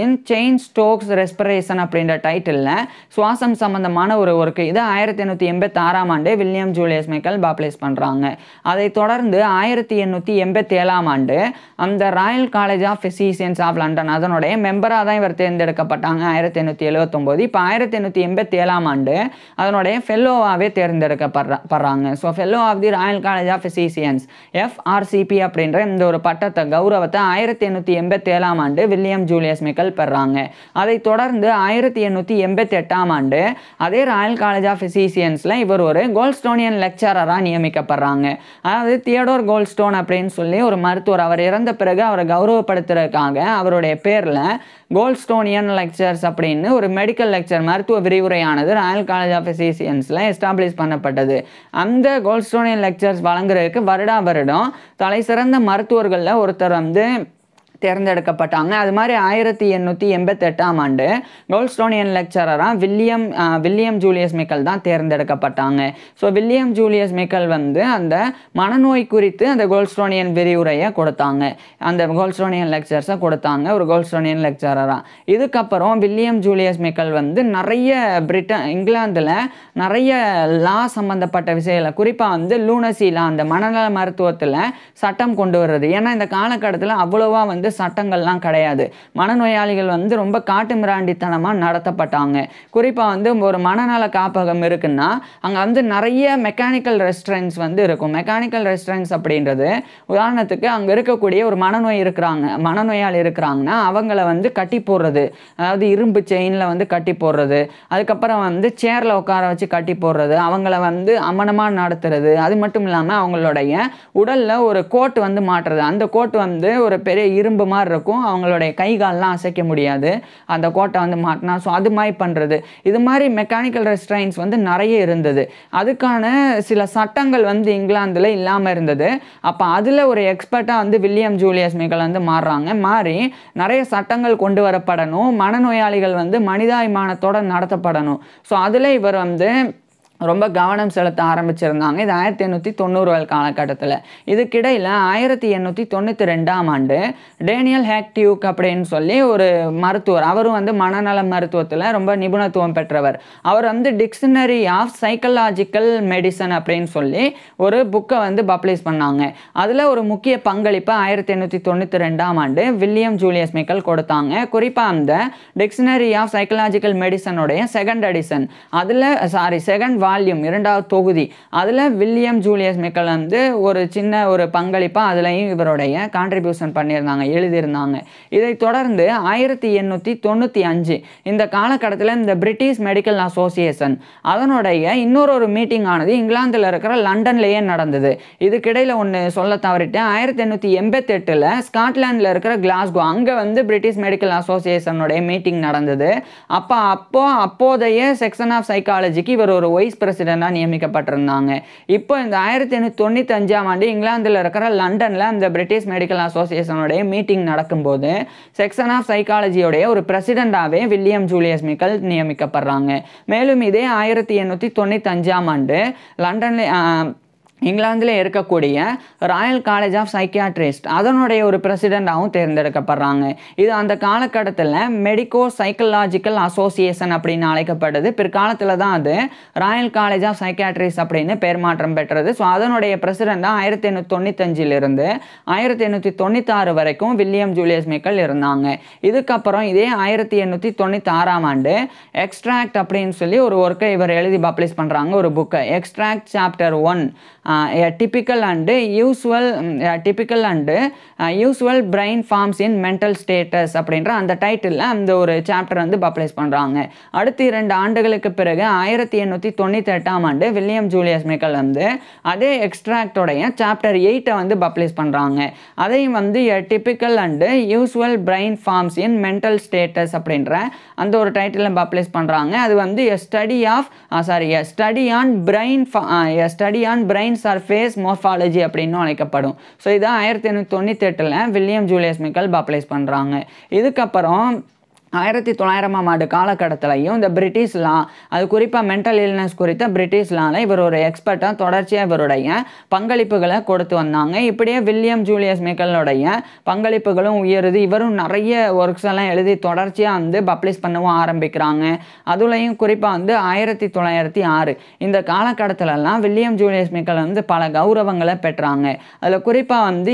in Cheyne Stokes respiration அப்படின்ற டைட்டிலில் சுவாசம் சம்பந்தமான ஒரு ஒர்க்கு. இது 1886ஆம் ஆண்டு வில்லியம் ஜூலியஸ் மெக்கல் பப்ளிஷ் பண்ணுறாங்க. அதை தொடர்ந்து 1887ஆம் ஆண்டு அந்த royal college of physicians of London அதனுடைய மெம்பராக தான் இவர் தேர்ந்தெடுக்கப்பட்டாங்க 1879. இப்போ 1887ஆம் ஆண்டு அதனுடைய ஃபெல்லோவாகவே தேர்ந்தெடுக்கப்படுறாங்க. So fellow of the Royal college of Physicians FRCP அப்படின்ற இந்த ஒரு பட்டத்தை கௌரவத்தை 1887ஆம் ஆண்டு வில்லியம் ஜூலியஸ் மெக்கல் பெறாங்க. அதை தொடர்ந்து 1888ஆம் ஆண்டு அதே ராயல் காலேஜ் ஆஃப் பிசிசியன்ஸில் இவர் ஒரு கோல்ட்ஸ்டோனியன் லெக்சரராக நியமிக்கப்படுறாங்க. அதாவது தியோடோர் கோல்ட்ஸ்டோன் அப்படின்னு சொல்லி ஒரு மருத்துவர், அவர் இறந்த பிறகு அவரை கௌரவப்படுத்துறதுக்காக அவருடைய பேரில் கோல்ட்ஸ்டோனியன் லெக்சர்ஸ் அப்படின்னு ஒரு மெடிக்கல் லெக்சர் மருத்துவ விரிவுரையானது ராயல் காலேஜ் ஆஃப் பிசிசியன்ஸில் எஸ்டாப்ளிஷ் பண்ணப்பட்டது. அந்த கோல்ட்ஸ்டோனியன் லெக்சர்ஸ் வழங்குறதுக்கு வருடம் தலை சிறந்த மருத்துவர்களில் ஒருத்தர் வந்து தேர்ந்தெடுக்கப்பட்டாங்க. அது மாதிரி 1888ஆம் ஆண்டு கோல்ட்ஸ்டோனியன் லெக்சரராக வில்லியம் ஜூலியஸ் மெக்கல் தான் தேர்ந்தெடுக்கப்பட்டாங்க. ஸோ வில்லியம் ஜூலியஸ் மெக்கல் வந்து அந்த மனநோய் குறித்து அந்த கோல்ட்ஸ்டோனியன் விரிவுரையை கொடுத்தாங்க, அந்த கோல்ட்ஸ்டோனியன் லெக்சர்ஸை கொடுத்தாங்க ஒரு கோல்ட்ஸ்டோனியன் லெக்சரராக. இதுக்கப்புறம் வில்லியம் ஜூலியஸ் மெக்கல் வந்து நிறைய இங்கிலாந்தில் நிறைய லா சம்மந்தப்பட்ட விஷயங்களை, குறிப்பாக வந்து லூனசி லா, அந்த மனநல மருத்துவத்தில் சட்டம் கொண்டு வர்றது. ஏன்னா இந்த காலகட்டத்தில் அவ்வளோவா வந்து சட்டங்கள்லாம் கிடையாது. மனநோயாளிகள் வந்து ரொம்ப காட்டு மிராண்டித்தனமாக நடத்தப்பட்டாங்க. குறிப்பாக வந்து ஒரு மனநல காப்பகம் இருக்குன்னா அங்கே வந்து நிறைய மெக்கானிக்கல் ரெஸ்ட்ரென்ஸ் வந்து இருக்கும். மெக்கானிக்கல் ரெஸ்ட்ரென்ஸ் அப்படின்றது உதாரணத்துக்கு அங்கே இருக்கக்கூடிய ஒரு மனநோயாளி இருக்கிறாங்கன்னா அவங்கள வந்து கட்டி போடுறது, அதாவது இரும்பு செயினில் வந்து கட்டி போடுறது, அதுக்கப்புறம் வந்து சேரில் உட்கார வச்சு கட்டி போடுறது, அவங்கள வந்து அமனமாக நடத்துறது. அது மட்டும் இல்லாமல் அவங்களுடைய உடலில் ஒரு கோட் வந்து மாட்டுறது. அந்த கோட் வந்து ஒரு பெரிய இரும்பு மாதிரி இருக்கும், அவங்களுடைய கை கால்லாம் அசைக்க முடியாது அந்த கோட்டை வந்து மாட்டினா. ஸோ அது மாதிரி பண்ணுறது, இது மாதிரி மெக்கானிக்கல் ரெஸ்ட்ரைன்ஸ் வந்து நிறைய இருந்தது. அதுக்கான சில சட்டங்கள் வந்து இங்கிலாந்தில் இல்லாமல் இருந்தது. அப்போ அதில் ஒரு எக்ஸ்பர்ட்டாக வந்து வில்லியம் ஜூலியஸ் மெக்கல் வந்து மாறி நிறைய சட்டங்கள் கொண்டு வரப்படணும், மனநோயாளிகள் வந்து மனிதாபிமானத்தோடு நடத்தப்படணும். ஸோ அதில் இவர் வந்து ரொம்ப கவனம் செலுத்த ஆரம்பிச்சிருந்தாங்க. இது 1890 காலகட்டத்தில். இதுக்கிடையில் 1892ஆம் ஆண்டு டேனியல் ஹேக்டியூக் அப்படின்னு சொல்லி ஒரு மருத்துவர், அவரும் வந்து மனநல மருத்துவத்தில் ரொம்ப நிபுணத்துவம் பெற்றவர். அவர் வந்து டிக்ஷனரி ஆஃப் சைக்கலாஜிக்கல் மெடிசன் அப்படின்னு சொல்லி ஒரு புக்கை வந்து பப்ளிஷ் பண்ணாங்க. அதில் ஒரு முக்கிய பங்களிப்பை 1892ஆம் ஆண்டு வில்லியம் ஜூலியஸ் மெக்கல் கொடுத்தாங்க. குறிப்பாக அந்த டிக்ஷனரி ஆஃப் சைக்கலாஜிக்கல் மெடிசனுடைய செகண்ட் எடிஷன், செகண்ட் வால்யூம், இரண்டாவது தொகுதி, அதில் வில்லியம் ஜூலியஸ் மெக்கல் வந்து ஒரு சின்ன ஒரு பங்களிப்பாக அதுலேயும் இவருடைய கான்ட்ரிபியூஷன் பண்ணியிருந்தாங்க, எழுதியிருந்தாங்க. இதை தொடர்ந்து 1895 இந்த காலகட்டத்தில் இந்த பிரிட்டிஷ் மெடிக்கல் அசோசியேஷன் அதனுடைய இன்னொரு மீட்டிங் ஆனது இங்கிலாந்தில் இருக்கிற லண்டன்லேயே நடந்தது. இதுக்கிடையில் ஒன்று சொல்ல தவறிட்டேன். 1888 ஸ்காட்லாண்டில் இருக்கிற கிளாஸ்கோ அங்கே வந்து பிரிட்டிஷ் மெடிக்கல் அசோசியேஷனுடைய மீட்டிங் நடந்தது. அப்போதைய செக்ஷன் ஆஃப் சைக்காலஜிக்கு இவர் ஒரு வைஸ் பிரசிடெண்ட்டாக நியமிக்கப்பட்டிருந்தாங்க. இப்போ இந்த 1895ஆம் ஆண்டு இங்கிலாந்தில் இருக்கிற லண்டனில் அந்த பிரிட்டிஷ் மெடிக்கல் அசோசியேஷனுடைய மீட்டிங் நடக்கும்போது செக்ஷன் ஆஃப் சைக்காலஜியோடைய ஒரு பிரசிடெண்ட்டாகவே வில்லியம் ஜூலியஸ் மிக்கல் நியமிக்கப்படுறாங்க. மேலும் இதே 1895ஆம் ஆண்டு லண்டனில் இங்கிலாந்தில் இருக்கக்கூடிய ராயல் காலேஜ் ஆஃப் சைக்கியாட்ரிஸ்ட் அதனுடைய ஒரு பிரசிடெண்ட்டாகவும் தேர்ந்தெடுக்கப்படுறாங்க. இது அந்த காலகட்டத்தில் மெடிக்கோ சைக்கலாஜிக்கல் அசோசியேஷன் அப்படின்னு அழைக்கப்படுது. பிற்காலத்தில் தான் அது ராயல் காலேஜ் ஆஃப் சைக்கியாட்ரிஸ்ட் அப்படின்னு பேர் மாற்றம் பெற்றது. ஸோ அதனுடைய பிரசிடெண்ட்டாக 1895 1896 வரைக்கும் வில்லியம் ஜூலியஸ் மிக்கல் இருந்தாங்க. இதுக்கப்புறம் இதே 1896ஆம் ஆண்டு எக்ஸ்ட்ராக்ட் அப்படின்னு சொல்லி ஒரு ஒர்க்கை இவர் எழுதி பப்ளிஷ் பண்ணுறாங்க. ஒரு புக்கை extract chapter 1 typical and usual brain forms in mental status அப்படின்ற அந்த டைட்டில் அந்த ஒரு சாப்டர் வந்து பப்ளிஷ் பண்ணுறாங்க. அடுத்து 2 ஆண்டுகளுக்கு பிறகு 1898ஆம் ஆண்டு வில்லியம் ஜூலியஸ் மிக்கல் வந்து அதே எக்ஸ்ட்ராக்டோடைய சாப்டர் 8 வந்து பப்ளிஷ் பண்ணுறாங்க. அதையும் வந்து typical and usual brain forms in mental status அப்படின்ற அந்த ஒரு டைட்டில் பப்ளிஷ் பண்ணுறாங்க. அது வந்து study on brain surface morphology அப்படின்னு அழைக்கப்படும். ஸோ இதான் 1898 வில்லியம் ஜூலியஸ் மிக்கல் பப்ளிஷ் பண்ணுறாங்க. இதுக்கப்புறம் 1900ஆம் ஆண்டு காலகட்டத்திலையும் இந்த பிரிட்டிஷ் லா அது குறிப்பாக மென்டல் இல்னஸ் குறித்த பிரிட்டிஷ் லாவில் இவர் ஒரு எக்ஸ்பர்ட்டாக தொடர்ச்சியாக இவருடைய பங்களிப்புகளை கொடுத்து வந்தாங்க. இப்படியே வில்லியம் ஜூலியஸ் மிக்கலுடைய பங்களிப்புகளும் உயருது. இவரும் நிறைய ஒர்க்ஸ் எல்லாம் எழுதி தொடர்ச்சியாக வந்து பப்ளிஷ் பண்ணவும் ஆரம்பிக்கிறாங்க. அதுலேயும் குறிப்பாக வந்து 1906 இந்த காலகட்டத்திலலாம் வில்லியம் ஜூலியஸ் மிக்கல் வந்து பல கௌரவங்களை பெற்றாங்க. அதில் குறிப்பாக வந்து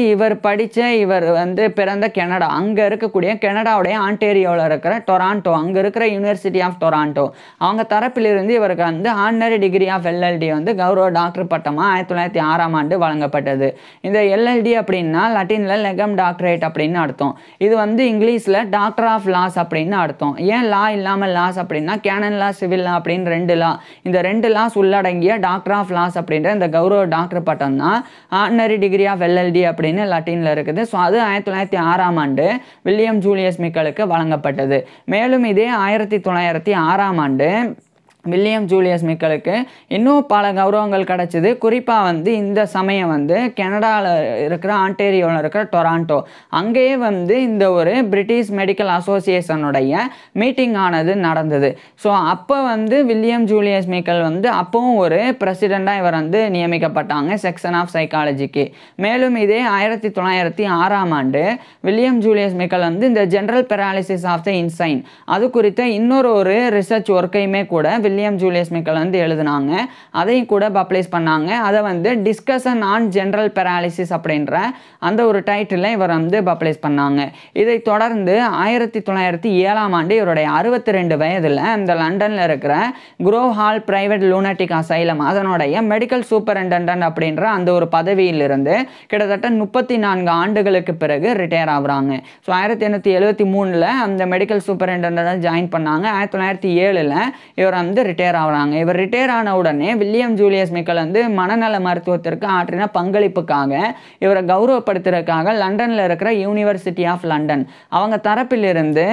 இவர் வந்து பிறந்த கனடா, அங்கே இருக்கக்கூடிய கனடாவுடைய ஆன்டேரியோவில் இருக்கிற டொராண்டோ, அங்கே இருக்கிற யூனிவர்சிட்டி ஆஃப் டொராண்டோ அவங்க தரப்பிலிருந்து இவருக்கு வந்து ஆனரரி டிகிரி ஆஃப் எல்எல்டி வந்து கௌரவ டாக்டர் பட்டமாக 1906ஆம் ஆண்டு வழங்கப்பட்டது. இந்த எல்எல்டி அப்படின்னா லட்டினில் லெகம் டாக்டரேட் அப்படின்னு அர்த்தம். இது வந்து இங்கிலீஷில் டாக்டர் ஆஃப் லாஸ் அப்படின்னு அர்த்தம். ஏன் லா இல்லாமல் லாஸ் அப்படின்னா கேனன் லா, சிவில் லா அப்படின்னு 2 லா, இந்த 2 லாஸ் உள்ளடங்கிய டாக்டர் ஆஃப் லாஸ் அப்படின்ற இந்த கௌரவ டாக்டர் பட்டம் தான் ஆனரரி டிகிரி ஆஃப் எல்எல்டி அப்படின்னு லட்டினில் இருக்குது. ஸோ அது 1906ஆம் ஆண்டு வில்லியம் ஜூலியஸ் மிக்கலுக்கு வழங்கப்பட்டது. மேலும் இதே 1906ஆம் ஆண்டு வில்லியம் ஜூலியஸ் மிக்கலுக்கு இன்னும் பல கௌரவங்கள் கிடச்சிது. குறிப்பாக வந்து இந்த சமயம் வந்து கனடாவில் இருக்கிற ஆன்டேரியோவில் இருக்கிற டொராண்டோ அங்கேயே வந்து இந்த ஒரு பிரிட்டிஷ் மெடிக்கல் அசோசியேஷனுடைய மீட்டிங் ஆனது நடந்தது. ஸோ அப்போ வந்து வில்லியம் ஜூலியஸ் மிக்கல் வந்து அப்பவும் ஒரு பிரசிடெண்ட்டாக இவர் வந்து நியமிக்கப்பட்டாங்க செக்ஷன் ஆஃப் சைக்காலஜிக்கு. மேலும் இதே 1906ஆம் ஆண்டு வில்லியம் ஜூலியஸ் மிக்கல் வந்து இந்த general paralysis of the insane அது குறித்த இன்னொரு ரிசர்ச் ஒர்க்கையுமே கூட வில்லியம் ஜூலியஸ் மிக்கல் வந்து எழுதினாங்க. அதையும் கூட பப்ளிஷ் பண்ணாங்க. அதை வந்து டிஸ்கஷன் ஆன் ஜென்ரல் பெராலிசிஸ் அப்படின்ற அந்த ஒரு டைட்டில் இவர் வந்து பப்ளிஷ் பண்ணாங்க. இதை தொடர்ந்து 1907ஆம் ஆண்டு இவருடைய 62 வயதில் இந்த லண்டனில் இருக்கிற grove hall private lunatic asylum அதனுடைய மெடிக்கல் சூப்பரிண்டெண்டன்ட் அப்படின்ற அந்த ஒரு பதவியிலிருந்து கிட்டத்தட்ட 34 ஆண்டுகளுக்கு பிறகு ரிட்டையர் ஆகுறாங்க. ஸோ 1873 அந்த மெடிக்கல் சூப்பரிண்டெண்டன்ட் ஜாயின் பண்ணாங்க. 1907 இவர் வந்து ரிட்டையர் ஆகுறாங்க. இவர் ரிட்டையர் ஆன உடனே வில்லியம் ஜூலியஸ் மிக்கல் வந்து மனநல மருத்துவத்திற்கு ஆற்றின பங்களிப்புக்காக இவரை கௌரவப்படுத்துறதுக்காக லண்டனில் இருக்கிற யூனிவர்சிட்டி ஆஃப் லண்டன் அவங்க தரப்பிலிருந்து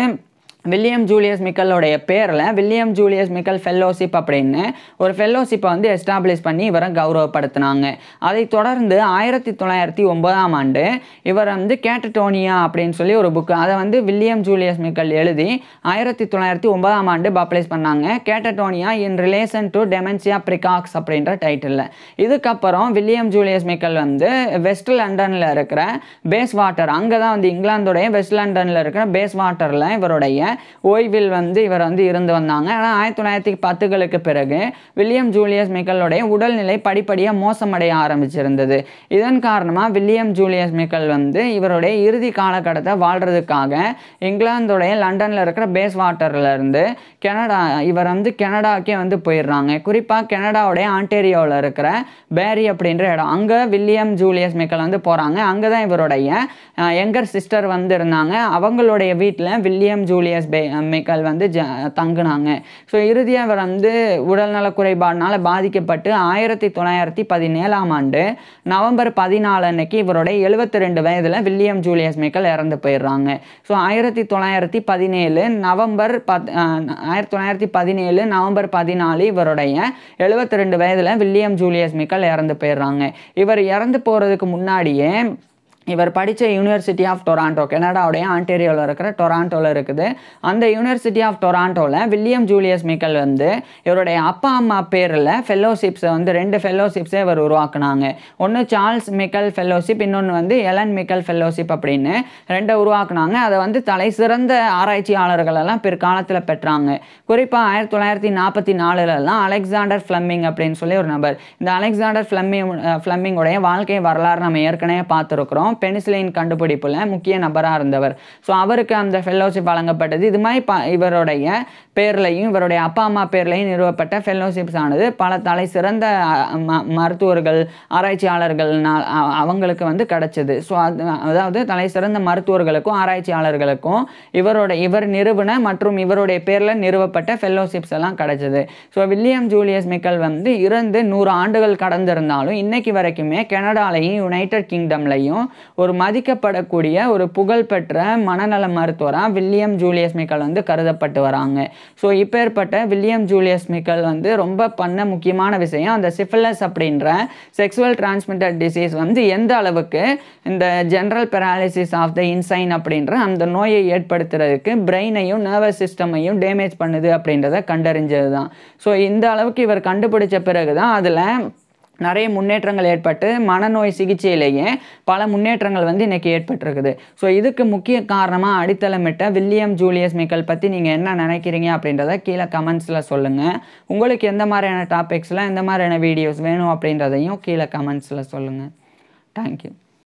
வில்லியம் ஜூலியஸ் மிக்கலோடைய பேரில் வில்லியம் ஜூலியஸ் மிக்கல் ஃபெல்லோஷிப் அப்படின்னு ஒரு ஃபெல்லோஷிப்பை வந்து எஸ்டாப்ளிஷ் பண்ணி இவரை கௌரவப்படுத்தினாங்க. அதை தொடர்ந்து 1909ஆம் ஆண்டு இவர் வந்து கேட்டடோனியா அப்படின்னு சொல்லி ஒரு புக்கு அதை வந்து வில்லியம் ஜூலியஸ் மிக்கல் எழுதி 1909ஆம் ஆண்டு பப்ளிஷ் பண்ணாங்க. கேட்டடோனியா இன் ரிலேஷன் டு டெமென்சியா ப்ரிகாக்ஸ் அப்படின்ற டைட்டில். இதுக்கப்புறம் வில்லியம் ஜூலியஸ் மிக்கல் வந்து வெஸ்ட் லண்டனில் இருக்கிற பேஸ் வாட்டர் அங்கே தான் வந்து இங்கிலாந்துடைய வெஸ்ட் லண்டனில் இருக்கிற பேஸ் வாட்டரில் இவருடைய ஓய்வில் வந்து இவர் வந்து இருந்து வந்தாங்க. ஆனால் 1910களுக்கு பிறகு வில்லியம் ஜூலியஸ் மிக்கலுடைய உடல்நிலை படிப்படியாக மோசமடைய ஆரம்பிச்சிருந்தது. இதன் காரணமாக வில்லியம் ஜூலியஸ் மிக்கல் வந்து இவருடைய இறுதி காலகட்டத்தை வாழ்றதுக்காக இங்கிலாந்துடைய லண்டனில் இருக்கிற பேஸ் வாட்டர்லேருந்து இவர் வந்து கனடாக்கே வந்து போயிடுறாங்க. குறிப்பாக கனடாவுடைய ஆன்டேரியோவில் இருக்கிற பேரி அப்படின்ற இடம் அங்கே வில்லியம் ஜூலியஸ் மிக்கல் வந்து போகிறாங்க. அங்கே தான் இவருடைய யங்கர் சிஸ்டர் வந்து இருந்தாங்க. அவங்களுடைய வீட்டில் வில்லியம் ஜூலியஸ் மிக்கல் வந்து தங்குனாங்க. ஸோ இறுதியாக அவர் வந்து உடல்நல குறைபாடுனால பாதிக்கப்பட்டு 1917ஆம் ஆண்டு நவம்பர் 14 அன்னைக்கு இவருடைய 72 வயதில் வில்லியம் ஜூலியஸ் மிக்கல் இறந்து போயிடுறாங்க. ஸோ 1917 நவம்பர் 14 இவருடைய 72 வயதில் வில்லியம் ஜூலியஸ் மிக்கல் இறந்து போயிடுறாங்க. இவர் இறந்து போகிறதுக்கு முன்னாடியே இவர் படித்த யூனிவர்சிட்டி ஆஃப் டொராண்டோ, கனடாவுடைய ஆன்டேரியோவில் இருக்கிற டொராண்டோவில் இருக்குது. அந்த university of டொராண்டோவில் William Julius Mickle வந்து இவருடைய அப்பா அம்மா பேரில் ஃபெல்லோஷிப்ஸை வந்து 2 ஃபெல்லோஷிப்ஸை இவர் உருவாக்குனாங்க. ஒன்று சார்ல்ஸ் மிக்கல் ஃபெல்லோஷிப், இன்னொன்று வந்து எலன் மிக்கல் ஃபெல்லோஷிப் அப்படின்னு 2 உருவாக்குனாங்க. அதை வந்து தலை சிறந்த ஆராய்ச்சியாளர்கள் எல்லாம் பிற்காலத்தில் பெற்றாங்க. குறிப்பாக 1944 அலெக்சாண்டர் ஃப்ளெமிங் அப்படின்னு சொல்லி ஒரு நபர். இந்த அலெக்சாண்டர் ஃப்ளெமிங்கோடைய வாழ்க்கை வரலாறு நம்ம ஏற்கனவே பார்த்துருக்குறோம். பெனிசிலின் கண்டுபிடிப்புல முக்கிய நபராக இருந்தவர். ஸோ அவருக்கு அந்த ஃபெல்லோஷிப் வழங்கப்பட்டது. இது மாதிரி இவருடைய பேர்லையும் இவருடைய அப்பா அம்மா பேர்லையும் நிறுவப்பட்ட ஃபெல்லோஷிப்ஸ் ஆனது பல தலை சிறந்த மருத்துவர்கள், ஆராய்ச்சியாளர்கள் அவங்களுக்கு வந்து கிடைச்சது. ஸோ அதாவது தலை சிறந்த மருத்துவர்களுக்கும் ஆராய்ச்சியாளர்களுக்கும் இவர் நிறுவன மற்றும் இவருடைய பேரில் நிறுவப்பட்ட ஃபெல்லோஷிப்ஸ் எல்லாம் கிடைச்சது. ஸோ வில்லியம் ஜூலியஸ் மிக்கல் வந்து இறந்து 100 ஆண்டுகள் கடந்திருந்தாலும் இன்னைக்கு வரைக்குமே கனடாலையும் யுனைடெட் கிங்டம்லையும் ஒரு மதிக்கப்படக்கூடிய ஒரு புகழ்பெற்ற மனநல மருத்துவராக வில்லியம் ஜூலியஸ் மிக்கல் வந்து கருதப்பட்டு வராங்க. ஸோ இப்பேற்பட்ட வில்லியம் ஜூலியஸ் மிக்கல் வந்து ரொம்ப பண்ண முக்கியமான விஷயம் அந்த சிஃபிலிஸ் அப்படின்ற செக்ஸுவல் டிரான்ஸ்மிட்டட் டிசீஸ் வந்து எந்த அளவுக்கு இந்த general paralysis of the insane அப்படின்ற அந்த நோயை ஏற்படுத்துறதுக்கு பிரெயினையும் நர்வஸ் சிஸ்டமையும் டேமேஜ் பண்ணுது அப்படின்றத கண்டறிஞ்சது தான். ஸோ இந்த அளவுக்கு இவர் கண்டுபிடிச்ச பிறகு தான் அதில் நிறைய முன்னேற்றங்கள் ஏற்பட்டு மனநோய் சிகிச்சையிலேயே பல முன்னேற்றங்கள் வந்து இன்றைக்கி ஏற்பட்டிருக்குது. ஸோ இதுக்கு முக்கிய காரணமாக அடித்தளமிட்ட வில்லியம் ஜூலியஸ் மிக்கல் பற்றி நீங்கள் என்ன நினைக்கிறீங்க அப்படின்றத கீழே கமெண்ட்ஸில் சொல்லுங்கள். உங்களுக்கு எந்த மாதிரியான டாபிக்ஸில் எந்த மாதிரியான வீடியோஸ் வேணும் அப்படின்றதையும் கீழே கமெண்ட்ஸில் சொல்லுங்கள். தேங்க்யூ.